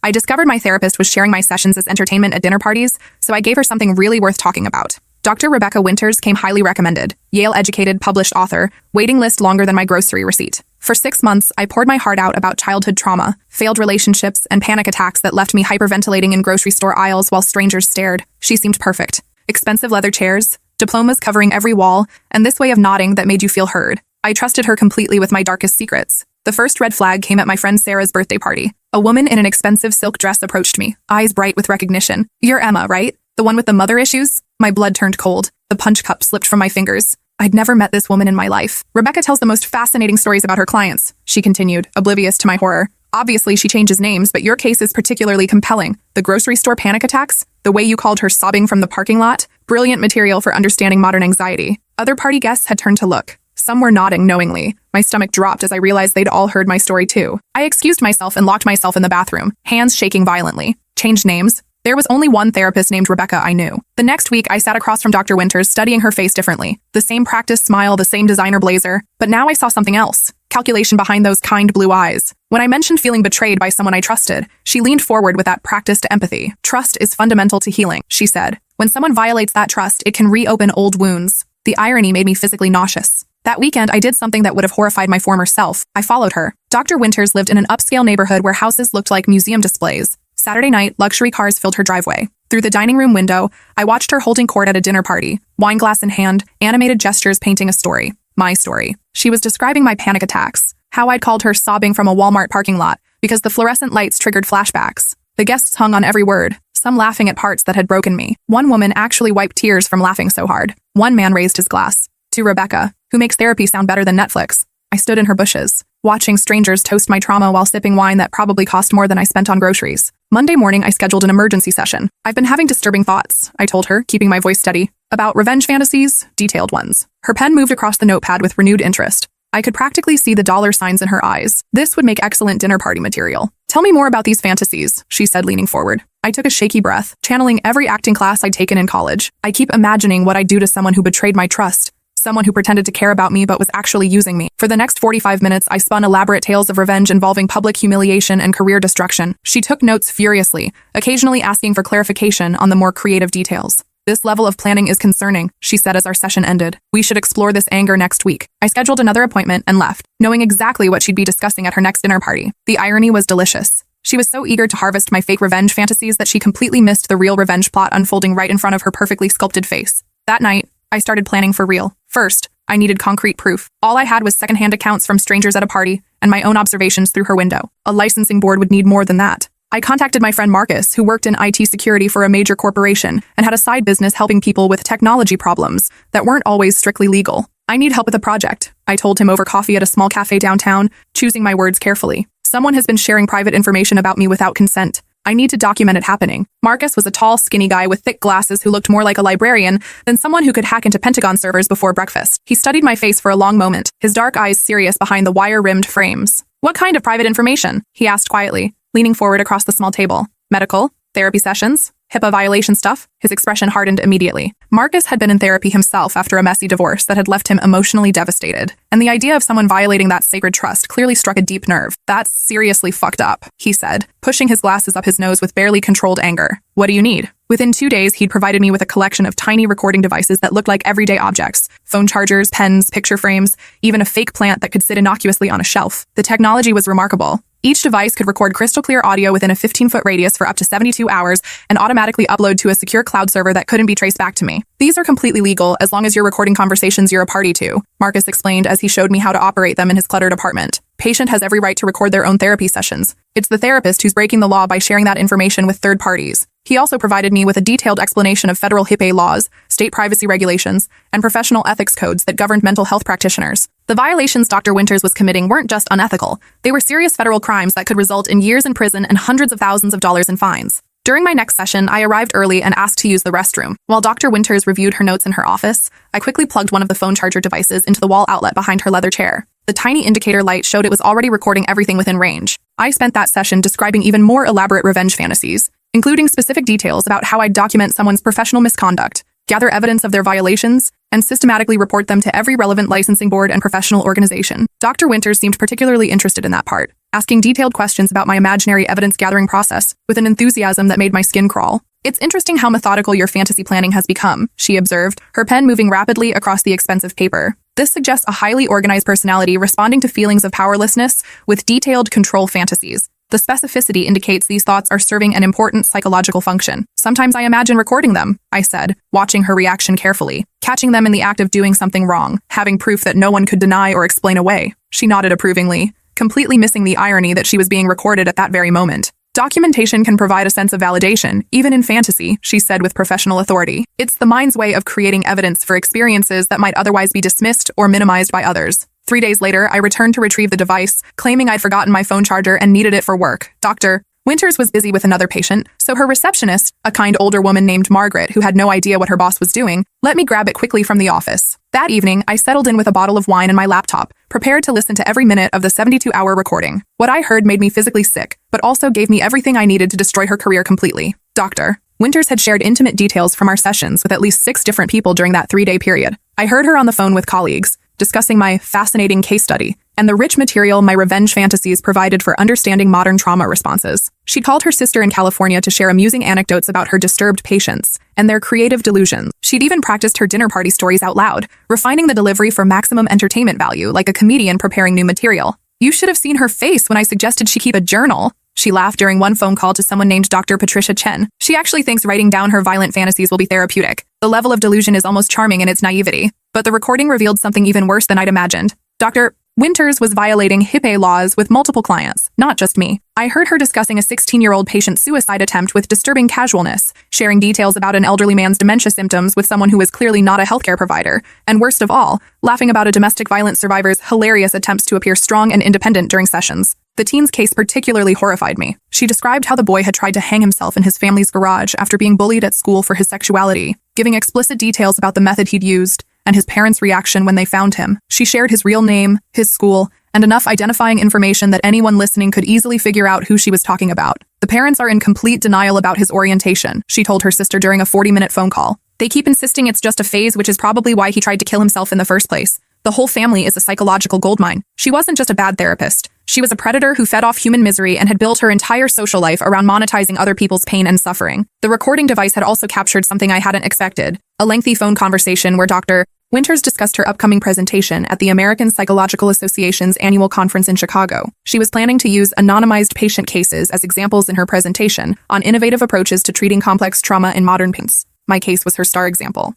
I discovered my therapist was sharing my sessions as entertainment at dinner parties, so I gave her something really worth talking about. Dr. Rebecca Winters came highly recommended, Yale-educated published author, waiting list longer than my grocery receipt. For 6 months, I poured my heart out about childhood trauma, failed relationships, and panic attacks that left me hyperventilating in grocery store aisles while strangers stared. She seemed perfect. Expensive leather chairs, diplomas covering every wall, and this way of nodding that made you feel heard. I trusted her completely with my darkest secrets. The first red flag came at my friend Sarah's birthday party. A woman in an expensive silk dress approached me, eyes bright with recognition. "You're Emma, right? The one with the mother issues?" My blood turned cold. The punch cup slipped from my fingers. I'd never met this woman in my life. "Rebecca tells the most fascinating stories about her clients," she continued, oblivious to my horror. "Obviously, she changes names, but your case is particularly compelling. The grocery store panic attacks? The way you called her sobbing from the parking lot? Brilliant material for understanding modern anxiety." Other party guests had turned to look. Some were nodding knowingly. My stomach dropped as I realized they'd all heard my story too. I excused myself and locked myself in the bathroom, hands shaking violently. Changed names? There was only one therapist named Rebecca I knew. The next week, I sat across from Dr. Winters, studying her face differently. The same practice smile, the same designer blazer. But now I saw something else. Calculation behind those kind blue eyes. When I mentioned feeling betrayed by someone I trusted, she leaned forward with that practiced empathy. "Trust is fundamental to healing," she said. "When someone violates that trust, it can reopen old wounds." The irony made me physically nauseous. That weekend, I did something that would have horrified my former self. I followed her. Dr. Winters lived in an upscale neighborhood where houses looked like museum displays. Saturday night, luxury cars filled her driveway. Through the dining room window, I watched her holding court at a dinner party, wine glass in hand, animated gestures painting a story. My story. She was describing my panic attacks, how I'd called her sobbing from a Walmart parking lot because the fluorescent lights triggered flashbacks. The guests hung on every word, some laughing at parts that had broken me. One woman actually wiped tears from laughing so hard. One man raised his glass. To Rebecca, who makes therapy sound better than Netflix. I stood in her bushes, watching strangers toast my trauma while sipping wine that probably cost more than I spent on groceries. Monday morning, I scheduled an emergency session. "I've been having disturbing thoughts," I told her, keeping my voice steady. "About revenge fantasies, detailed ones." Her pen moved across the notepad with renewed interest. I could practically see the dollar signs in her eyes. This would make excellent dinner party material. "Tell me more about these fantasies," she said, leaning forward. I took a shaky breath, channeling every acting class I'd taken in college. I keep imagining what I'd do to someone who betrayed my trust. Someone who pretended to care about me but was actually using me. For the next 45 minutes, I spun elaborate tales of revenge involving public humiliation and career destruction. She took notes furiously, occasionally asking for clarification on the more creative details. "This level of planning is concerning," she said as our session ended. "We should explore this anger next week." I scheduled another appointment and left, knowing exactly what she'd be discussing at her next dinner party. The irony was delicious. She was so eager to harvest my fake revenge fantasies that she completely missed the real revenge plot unfolding right in front of her perfectly sculpted face. That night, I started planning for real. First, I needed concrete proof. All I had was secondhand accounts from strangers at a party and my own observations through her window. A licensing board would need more than that. I contacted my friend Marcus, who worked in IT security for a major corporation and had a side business helping people with technology problems that weren't always strictly legal. "I need help with a project," I told him over coffee at a small cafe downtown, choosing my words carefully. "Someone has been sharing private information about me without consent. I need to document it happening." Marcus was a tall, skinny guy with thick glasses who looked more like a librarian than someone who could hack into Pentagon servers before breakfast. He studied my face for a long moment, his dark eyes serious behind the wire-rimmed frames. "What kind of private information?" he asked quietly, leaning forward across the small table. "Medical? Therapy sessions? HIPAA violation stuff?" His expression hardened immediately. Marcus had been in therapy himself after a messy divorce that had left him emotionally devastated, and the idea of someone violating that sacred trust clearly struck a deep nerve. "That's seriously fucked up," he said, pushing his glasses up his nose with barely controlled anger. "What do you need?" Within 2 days, he'd provided me with a collection of tiny recording devices that looked like everyday objects. Phone chargers, pens, picture frames, even a fake plant that could sit innocuously on a shelf. The technology was remarkable. Each device could record crystal clear audio within a 15-foot radius for up to 72 hours and automatically upload to a secure cloud server that couldn't be traced back to me. "These are completely legal as long as you're recording conversations you're a party to," Marcus explained as he showed me how to operate them in his cluttered apartment. "Patient has every right to record their own therapy sessions. It's the therapist who's breaking the law by sharing that information with third parties." He also provided me with a detailed explanation of federal HIPAA laws, state privacy regulations, and professional ethics codes that governed mental health practitioners. The violations Dr. Winters was committing weren't just unethical. They were serious federal crimes that could result in years in prison and hundreds of thousands of dollars in fines. During my next session, I arrived early and asked to use the restroom. While Dr. Winters reviewed her notes in her office, I quickly plugged one of the phone charger devices into the wall outlet behind her leather chair. The tiny indicator light showed it was already recording everything within range. I spent that session describing even more elaborate revenge fantasies, including specific details about how I'd document someone's professional misconduct, gather evidence of their violations, and systematically report them to every relevant licensing board and professional organization. Dr. Winters seemed particularly interested in that part. asking detailed questions about my imaginary evidence-gathering process with an enthusiasm that made my skin crawl. "It's interesting how methodical your fantasy planning has become," she observed, her pen moving rapidly across the expensive paper. "This suggests a highly organized personality responding to feelings of powerlessness with detailed control fantasies. The specificity indicates these thoughts are serving an important psychological function. Sometimes I imagine recording them," I said, watching her reaction carefully, catching them in the act of doing something wrong, having proof that no one could deny or explain away. She nodded approvingly, completely missing the irony that she was being recorded at that very moment. "Documentation can provide a sense of validation, even in fantasy," she said with professional authority. "It's the mind's way of creating evidence for experiences that might otherwise be dismissed or minimized by others." 3 days later, I returned to retrieve the device, claiming I'd forgotten my phone charger and needed it for work. Dr. Winters was busy with another patient, so her receptionist, a kind older woman named Margaret who had no idea what her boss was doing, let me grab it quickly from the office. That evening, I settled in with a bottle of wine and my laptop, prepared to listen to every minute of the 72-hour recording. What I heard made me physically sick, but also gave me everything I needed to destroy her career completely. Dr. Winters had shared intimate details from our sessions with at least 6 different people during that 3-day period. I heard her on the phone with colleagues, discussing my fascinating case study and the rich material my revenge fantasies provided for understanding modern trauma responses. She called her sister in California to share amusing anecdotes about her disturbed patients and their creative delusions. She'd even practiced her dinner party stories out loud, refining the delivery for maximum entertainment value like a comedian preparing new material. "You should have seen her face when I suggested she keep a journal." She laughed during one phone call to someone named Dr. Patricia Chen. "She actually thinks writing down her violent fantasies will be therapeutic. The level of delusion is almost charming in its naivety." But the recording revealed something even worse than I'd imagined. Dr. Winters was violating HIPAA laws with multiple clients, not just me. I heard her discussing a 16-year-old patient's suicide attempt with disturbing casualness, sharing details about an elderly man's dementia symptoms with someone who was clearly not a healthcare provider, and worst of all, laughing about a domestic violence survivor's hilarious attempts to appear strong and independent during sessions. The teen's case particularly horrified me. She described how the boy had tried to hang himself in his family's garage after being bullied at school for his sexuality, giving explicit details about the method he'd used and his parents' reaction when they found him. She shared his real name, his school, and enough identifying information that anyone listening could easily figure out who she was talking about. "The parents are in complete denial about his orientation," she told her sister during a 40-minute phone call. "They keep insisting it's just a phase, which is probably why he tried to kill himself in the first place. The whole family is a psychological goldmine. She wasn't just a bad therapist. She was a predator who fed off human misery and had built her entire social life around monetizing other people's pain and suffering." The recording device had also captured something I hadn't expected, a lengthy phone conversation where Dr. Winters discussed her upcoming presentation at the American Psychological Association's annual conference in Chicago. She was planning to use anonymized patient cases as examples in her presentation on innovative approaches to treating complex trauma in modern patients. My case was her star example.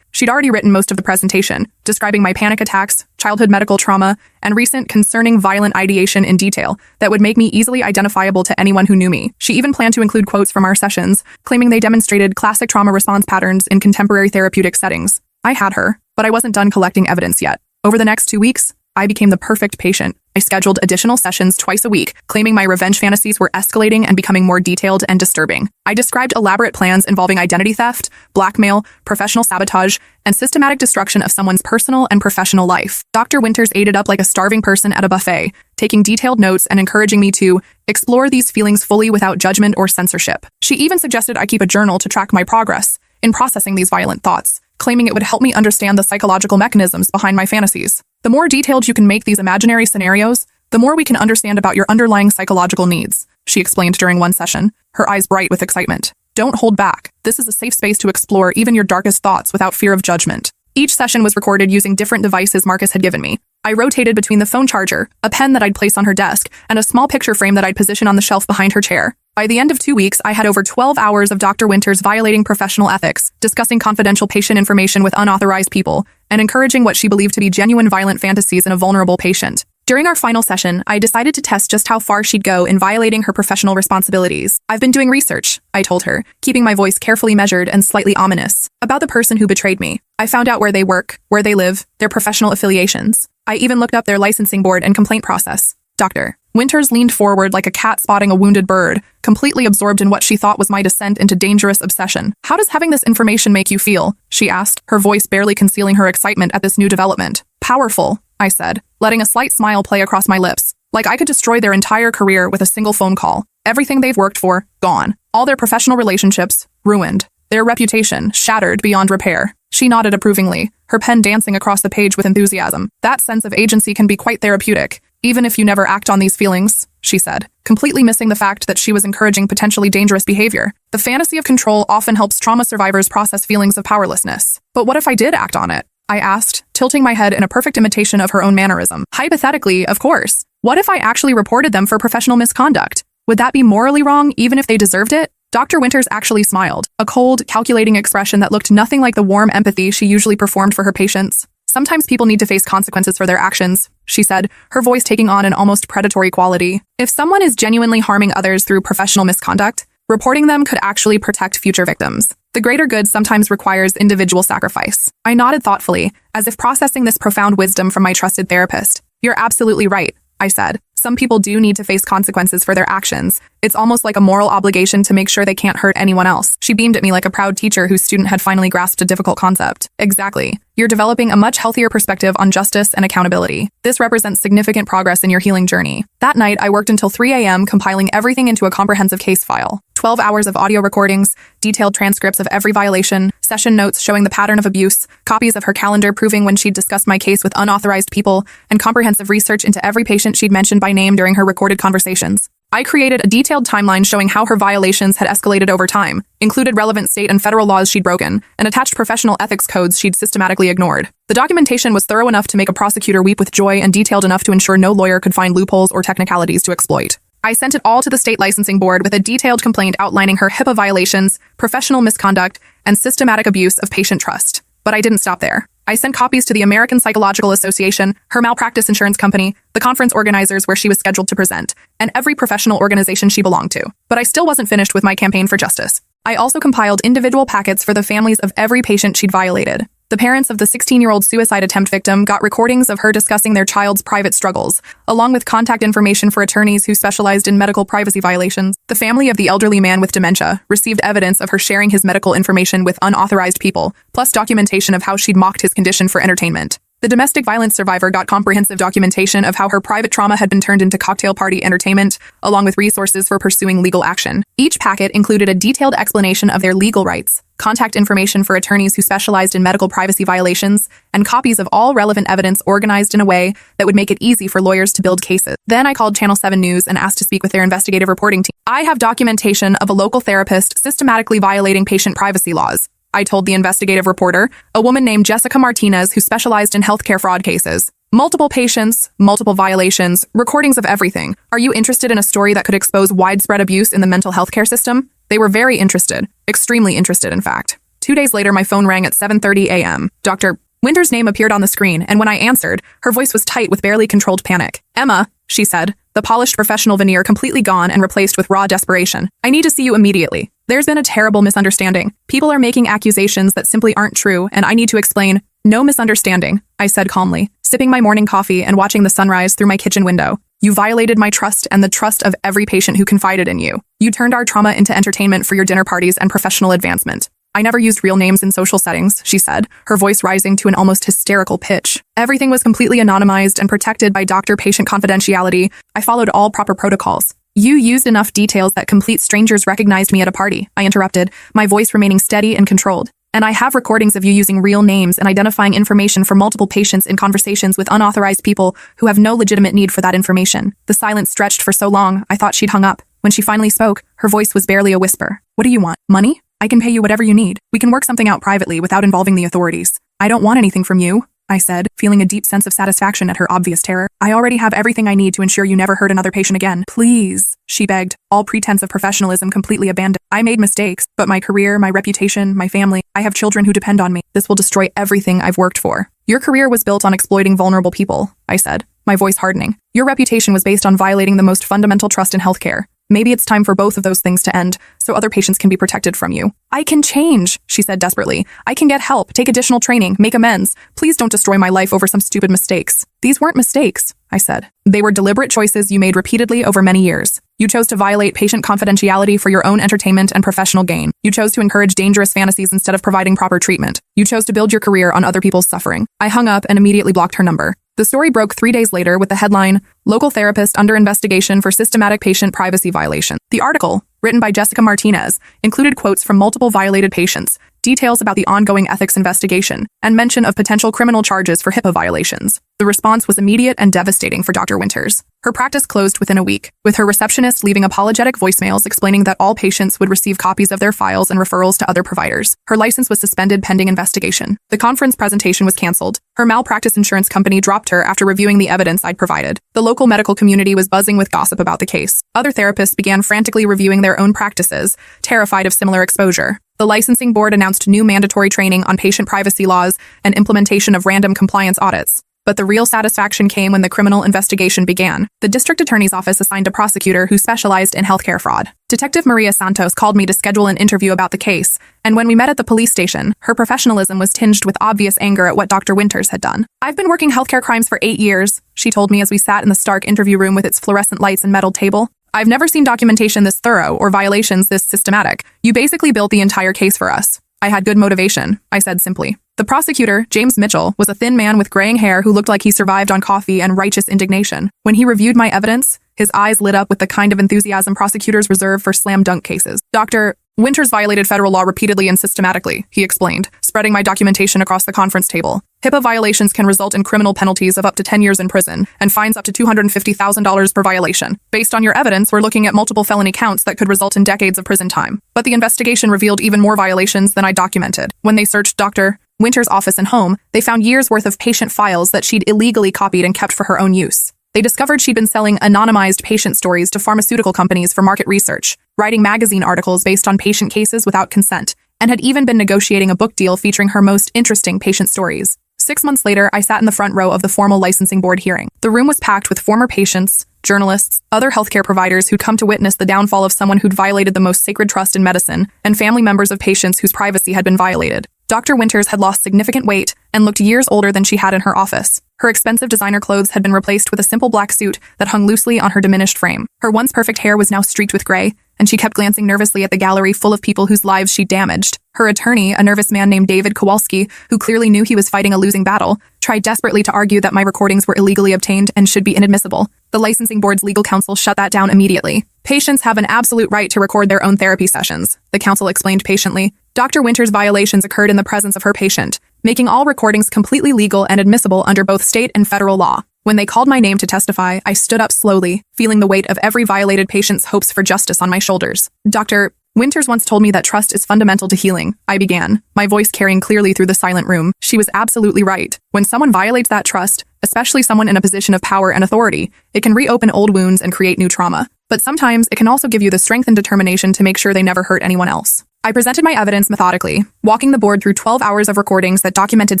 She'd already written most of the presentation, describing my panic attacks, childhood medical trauma, and recent concerning violent ideation in detail that would make me easily identifiable to anyone who knew me. She even planned to include quotes from our sessions, claiming they demonstrated classic trauma response patterns in contemporary therapeutic settings. I had her, but I wasn't done collecting evidence yet. Over the next 2 weeks, I became the perfect patient. I scheduled additional sessions twice a week, claiming my revenge fantasies were escalating and becoming more detailed and disturbing. I described elaborate plans involving identity theft, blackmail, professional sabotage, and systematic destruction of someone's personal and professional life. Dr. Winters ate up like a starving person at a buffet, taking detailed notes and encouraging me to explore these feelings fully without judgment or censorship. She even suggested I keep a journal to track my progress in processing these violent thoughts, claiming it would help me understand the psychological mechanisms behind my fantasies. "The more detailed you can make these imaginary scenarios, the more we can understand about your underlying psychological needs," she explained during one session, her eyes bright with excitement. "Don't hold back. This is a safe space to explore even your darkest thoughts without fear of judgment." Each session was recorded using different devices Marcus had given me. I rotated between the phone charger, a pen that I'd place on her desk, and a small picture frame that I'd position on the shelf behind her chair. By the end of 2 weeks, I had over 12 hours of Dr. Winters violating professional ethics, discussing confidential patient information with unauthorized people, and encouraging what she believed to be genuine violent fantasies in a vulnerable patient. During our final session, I decided to test just how far she'd go in violating her professional responsibilities. "I've been doing research," I told her, keeping my voice carefully measured and slightly ominous, "about the person who betrayed me. I found out where they work, where they live, their professional affiliations. I even looked up their licensing board and complaint process." Dr. Winters leaned forward like a cat spotting a wounded bird, completely absorbed in what she thought was my descent into dangerous obsession. "How does having this information make you feel?" she asked, her voice barely concealing her excitement at this new development. "Powerful," I said, letting a slight smile play across my lips. "Like I could destroy their entire career with a single phone call. Everything they've worked for, gone. All their professional relationships, ruined. Their reputation, shattered beyond repair." She nodded approvingly, her pen dancing across the page with enthusiasm. "That sense of agency can be quite therapeutic. Even if you never act on these feelings, she said, completely missing the fact that she was encouraging potentially dangerous behavior. The fantasy of control often helps trauma survivors process feelings of powerlessness. But what if I did act on it? I asked, tilting my head in a perfect imitation of her own mannerism. Hypothetically, of course. What if I actually reported them for professional misconduct? Would that be morally wrong, even if they deserved it? Dr. Winters actually smiled, a cold, calculating expression that looked nothing like the warm empathy she usually performed for her patients. Sometimes people need to face consequences for their actions, she said, her voice taking on an almost predatory quality. If someone is genuinely harming others through professional misconduct, reporting them could actually protect future victims. The greater good sometimes requires individual sacrifice. I nodded thoughtfully, as if processing this profound wisdom from my trusted therapist. You're absolutely right, I said. Some people do need to face consequences for their actions. It's almost like a moral obligation to make sure they can't hurt anyone else. She beamed at me like a proud teacher whose student had finally grasped a difficult concept. Exactly. You're developing a much healthier perspective on justice and accountability. This represents significant progress in your healing journey. That night, I worked until 3 a.m. compiling everything into a comprehensive case file. 12 hours of audio recordings, detailed transcripts of every violation, session notes showing the pattern of abuse, copies of her calendar proving when she'd discussed my case with unauthorized people, and comprehensive research into every patient she'd mentioned by name during her recorded conversations. I created a detailed timeline showing how her violations had escalated over time, included relevant state and federal laws she'd broken, and attached professional ethics codes she'd systematically ignored. The documentation was thorough enough to make a prosecutor weep with joy and detailed enough to ensure no lawyer could find loopholes or technicalities to exploit. I sent it all to the state licensing board with a detailed complaint outlining her HIPAA violations, professional misconduct, and systematic abuse of patient trust. But I didn't stop there. I sent copies to the American Psychological Association, her malpractice insurance company, the conference organizers where she was scheduled to present, and every professional organization she belonged to. But I still wasn't finished with my campaign for justice. I also compiled individual packets for the families of every patient she'd violated. The parents of the 16-year-old suicide attempt victim got recordings of her discussing their child's private struggles, along with contact information for attorneys who specialized in medical privacy violations. The family of the elderly man with dementia received evidence of her sharing his medical information with unauthorized people, plus documentation of how she'd mocked his condition for entertainment. The domestic violence survivor got comprehensive documentation of how her private trauma had been turned into cocktail party entertainment, along with resources for pursuing legal action. Each packet included a detailed explanation of their legal rights, contact information for attorneys who specialized in medical privacy violations, and copies of all relevant evidence organized in a way that would make it easy for lawyers to build cases. Then I called Channel 7 News and asked to speak with their investigative reporting team. I have documentation of a local therapist systematically violating patient privacy laws, I told the investigative reporter, a woman named Jessica Martinez who specialized in healthcare fraud cases. Multiple patients, multiple violations, recordings of everything. Are you interested in a story that could expose widespread abuse in the mental health care system? They were very interested, extremely interested, in fact. 2 days later, my phone rang at 7:30 a.m. Dr. Winters' name appeared on the screen, and when I answered, her voice was tight with barely controlled panic. Emma, she said, the polished professional veneer completely gone and replaced with raw desperation. I need to see you immediately. There's been a terrible misunderstanding. People are making accusations that simply aren't true, and I need to explain. No misunderstanding, I said calmly, sipping my morning coffee and watching the sunrise through my kitchen window. You violated my trust and the trust of every patient who confided in you. You turned our trauma into entertainment for your dinner parties and professional advancement. I never used real names in social settings, she said, her voice rising to an almost hysterical pitch. Everything was completely anonymized and protected by doctor-patient confidentiality. I followed all proper protocols. You used enough details that complete strangers recognized me at a party, I interrupted, my voice remaining steady and controlled. And I have recordings of you using real names and identifying information for multiple patients in conversations with unauthorized people who have no legitimate need for that information. The silence stretched for so long, I thought she'd hung up. When she finally spoke, her voice was barely a whisper. What do you want? Money? I can pay you whatever you need. We can work something out privately without involving the authorities. I don't want anything from you, I said, feeling a deep sense of satisfaction at her obvious terror. I already have everything I need to ensure you never hurt another patient again. Please, she begged, all pretense of professionalism completely abandoned. I made mistakes, but my career, my reputation, my family, I have children who depend on me. This will destroy everything I've worked for. Your career was built on exploiting vulnerable people, I said, my voice hardening. Your reputation was based on violating the most fundamental trust in healthcare. Maybe it's time for both of those things to end, so other patients can be protected from you. I can change, she said desperately. I can get help, take additional training, make amends. Please don't destroy my life over some stupid mistakes. These weren't mistakes, I said. They were deliberate choices you made repeatedly over many years. You chose to violate patient confidentiality for your own entertainment and professional gain. You chose to encourage dangerous fantasies instead of providing proper treatment. You chose to build your career on other people's suffering. I hung up and immediately blocked her number. The story broke 3 days later with the headline, Local therapist under investigation for systematic patient privacy violation. The article, written by Jessica Martinez, included quotes from multiple violated patients, details about the ongoing ethics investigation, and mention of potential criminal charges for HIPAA violations. The response was immediate and devastating for Dr. Winters. Her practice closed within a week, with her receptionist leaving apologetic voicemails explaining that all patients would receive copies of their files and referrals to other providers. Her license was suspended pending investigation. The conference presentation was canceled. Her malpractice insurance company dropped her after reviewing the evidence I'd provided. The local medical community was buzzing with gossip about the case. Other therapists began frantically reviewing their own practices, terrified of similar exposure. The licensing board announced new mandatory training on patient privacy laws and implementation of random compliance audits. But the real satisfaction came when the criminal investigation began. The district attorney's office assigned a prosecutor who specialized in healthcare fraud. Detective Maria Santos called me to schedule an interview about the case, and when we met at the police station, her professionalism was tinged with obvious anger at what Dr. Winters had done. "I've been working healthcare crimes for 8 years, she told me as we sat in the stark interview room with its fluorescent lights and metal table. "I've never seen documentation this thorough or violations this systematic. You basically built the entire case for us." "I had good motivation," I said simply. The prosecutor, James Mitchell, was a thin man with graying hair who looked like he survived on coffee and righteous indignation. When he reviewed my evidence, his eyes lit up with the kind of enthusiasm prosecutors reserve for slam dunk cases. "Dr. Winters violated federal law repeatedly and systematically," he explained, spreading my documentation across the conference table. "HIPAA violations can result in criminal penalties of up to 10 years in prison and fines up to $250,000 per violation. Based on your evidence, we're looking at multiple felony counts that could result in decades of prison time. But the investigation revealed even more violations than I documented. When they searched Dr. Winters' office and home, they found years' worth of patient files that she'd illegally copied and kept for her own use. They discovered she'd been selling anonymized patient stories to pharmaceutical companies for market research, writing magazine articles based on patient cases without consent, and had even been negotiating a book deal featuring her most interesting patient stories. 6 months later, I sat in the front row of the formal licensing board hearing. The room was packed with former patients, journalists, other healthcare providers who'd come to witness the downfall of someone who'd violated the most sacred trust in medicine, and family members of patients whose privacy had been violated. Dr. Winters had lost significant weight and looked years older than she had in her office. Her expensive designer clothes had been replaced with a simple black suit that hung loosely on her diminished frame. Her once perfect hair was now streaked with gray, and she kept glancing nervously at the gallery full of people whose lives she'd damaged. Her attorney, a nervous man named David Kowalski, who clearly knew he was fighting a losing battle, tried desperately to argue that my recordings were illegally obtained and should be inadmissible. The licensing board's legal counsel shut that down immediately. "Patients have an absolute right to record their own therapy sessions," the counsel explained patiently. Dr. Winters' violations occurred in the presence of her patient, making all recordings completely legal and admissible under both state and federal law. When they called my name to testify, I stood up slowly, feeling the weight of every violated patient's hopes for justice on my shoulders. "Dr. Winters once told me that trust is fundamental to healing," I began, my voice carrying clearly through the silent room. She was absolutely right. When someone violates that trust, especially someone in a position of power and authority, it can reopen old wounds and create new trauma. But sometimes it can also give you the strength and determination to make sure they never hurt anyone else. I presented my evidence methodically, walking the board through 12 hours of recordings that documented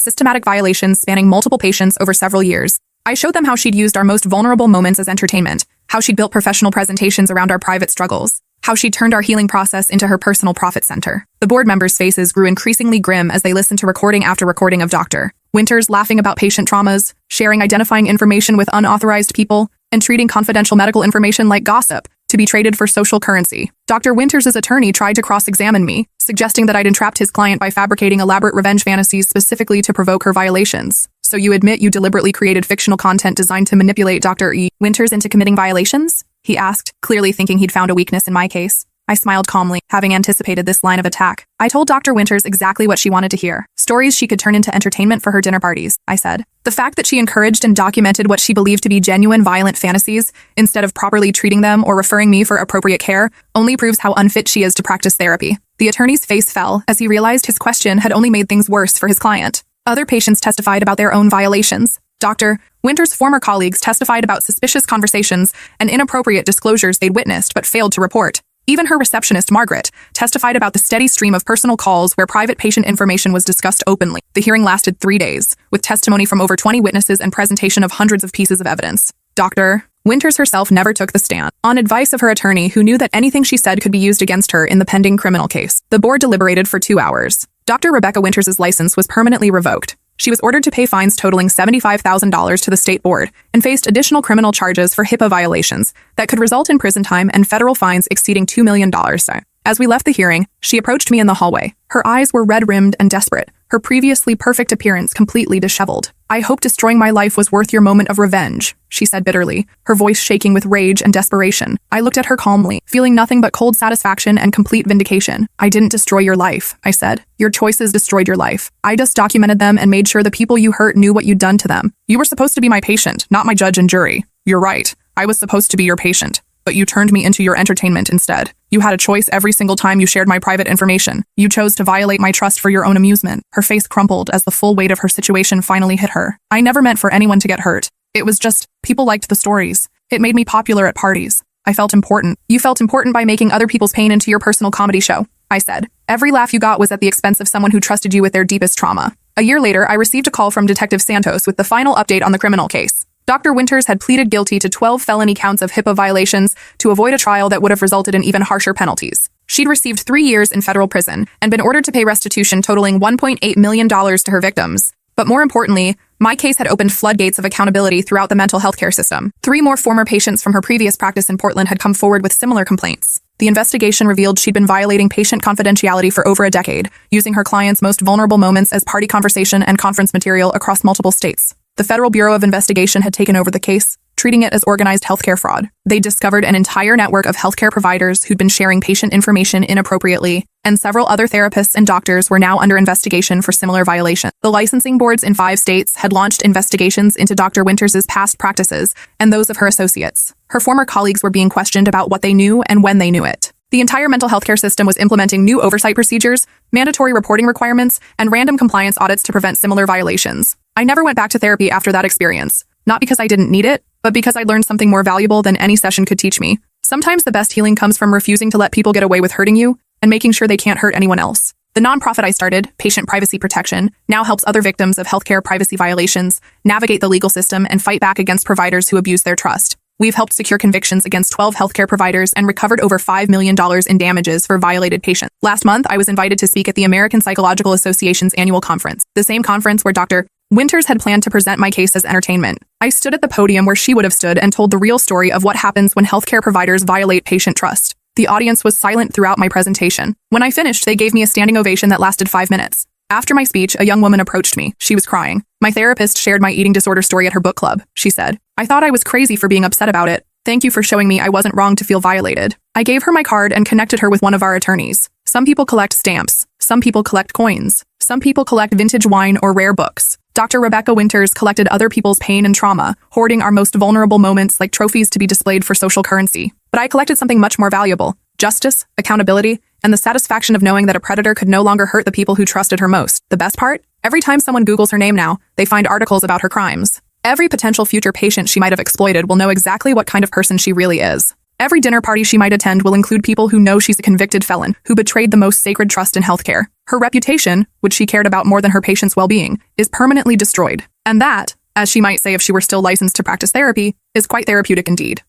systematic violations spanning multiple patients over several years. I showed them how she'd used our most vulnerable moments as entertainment, how she'd built professional presentations around our private struggles, how she turned our healing process into her personal profit center. The board members' faces grew increasingly grim as they listened to recording after recording of Dr. Winters laughing about patient traumas, sharing identifying information with unauthorized people, and treating confidential medical information like gossip to be traded for social currency. Dr. Winters' attorney tried to cross-examine me, suggesting that I'd entrapped his client by fabricating elaborate revenge fantasies specifically to provoke her violations. "So you admit you deliberately created fictional content designed to manipulate Dr. Winters into committing violations?" he asked, clearly thinking he'd found a weakness in my case. I smiled calmly, having anticipated this line of attack. "I told Dr. Winters exactly what she wanted to hear. Stories she could turn into entertainment for her dinner parties," I said. The fact that she encouraged and documented what she believed to be genuine violent fantasies, instead of properly treating them or referring me for appropriate care, only proves how unfit she is to practice therapy. The attorney's face fell as he realized his question had only made things worse for his client. Other patients testified about their own violations. Dr. Winters' former colleagues testified about suspicious conversations and inappropriate disclosures they'd witnessed but failed to report. Even her receptionist, Margaret, testified about the steady stream of personal calls where private patient information was discussed openly. The hearing lasted 3 days, with testimony from over 20 witnesses and presentation of hundreds of pieces of evidence. Dr. Winters herself never took the stand. On advice of her attorney, who knew that anything she said could be used against her in the pending criminal case, the board deliberated for 2 hours. Dr. Rebecca Winters' license was permanently revoked. She was ordered to pay fines totaling $75,000 to the state board and faced additional criminal charges for HIPAA violations that could result in prison time and federal fines exceeding $2 million. As we left the hearing, she approached me in the hallway. Her eyes were red-rimmed and desperate, her previously perfect appearance completely disheveled. "I hope destroying my life was worth your moment of revenge," she said bitterly, her voice shaking with rage and desperation. I looked at her calmly, feeling nothing but cold satisfaction and complete vindication. "I didn't destroy your life," I said. "Your choices destroyed your life. I just documented them and made sure the people you hurt knew what you'd done to them. You were supposed to be my patient, not my judge and jury. You're right. I was supposed to be your patient. But you turned me into your entertainment instead. You had a choice every single time you shared my private information. You chose to violate my trust for your own amusement." Her face crumpled as the full weight of her situation finally hit her. "I never meant for anyone to get hurt. It was just, people liked the stories. It made me popular at parties. I felt important. You felt important by making other people's pain into your personal comedy show," I said. "Every laugh you got was at the expense of someone who trusted you with their deepest trauma." A year later, I received a call from Detective Santos with the final update on the criminal case. Dr. Winters had pleaded guilty to 12 felony counts of HIPAA violations to avoid a trial that would have resulted in even harsher penalties. She'd received 3 years in federal prison and been ordered to pay restitution totaling $1.8 million to her victims. But more importantly, my case had opened floodgates of accountability throughout the mental health care system. 3 more former patients from her previous practice in Portland had come forward with similar complaints. The investigation revealed she'd been violating patient confidentiality for over a decade, using her clients' most vulnerable moments as party conversation and conference material across multiple states. The Federal Bureau of Investigation had taken over the case, treating it as organized healthcare fraud. They discovered an entire network of healthcare providers who'd been sharing patient information inappropriately, and several other therapists and doctors were now under investigation for similar violations. The licensing boards in 5 states had launched investigations into Dr. Winters' past practices and those of her associates. Her former colleagues were being questioned about what they knew and when they knew it. The entire mental health care system was implementing new oversight procedures, mandatory reporting requirements, and random compliance audits to prevent similar violations. I never went back to therapy after that experience, not because I didn't need it, but because I learned something more valuable than any session could teach me. Sometimes the best healing comes from refusing to let people get away with hurting you and making sure they can't hurt anyone else. The nonprofit I started, Patient Privacy Protection, now helps other victims of healthcare privacy violations navigate the legal system and fight back against providers who abuse their trust. We've helped secure convictions against 12 healthcare providers and recovered over $5 million in damages for violated patients. Last month, I was invited to speak at the American Psychological Association's annual conference, the same conference where Dr. Winters had planned to present my case as entertainment. I stood at the podium where she would have stood and told the real story of what happens when healthcare providers violate patient trust. The audience was silent throughout my presentation. When I finished, they gave me a standing ovation that lasted 5 minutes. After my speech, a young woman approached me. She was crying. My therapist shared my eating disorder story at her book club, she said. "I thought I was crazy for being upset about it. Thank you for showing me I wasn't wrong to feel violated." I gave her my card and connected her with one of our attorneys. Some people collect stamps. Some people collect coins. Some people collect vintage wine or rare books. Dr. Rebecca Winters collected other people's pain and trauma, hoarding our most vulnerable moments like trophies to be displayed for social currency. But I collected something much more valuable: justice, accountability, and the satisfaction of knowing that a predator could no longer hurt the people who trusted her most. The best part? Every time someone Googles her name now, they find articles about her crimes. Every potential future patient she might have exploited will know exactly what kind of person she really is. Every dinner party she might attend will include people who know she's a convicted felon who betrayed the most sacred trust in healthcare. Her reputation, which she cared about more than her patients' well-being, is permanently destroyed. And that, as she might say if she were still licensed to practice therapy, is quite therapeutic indeed.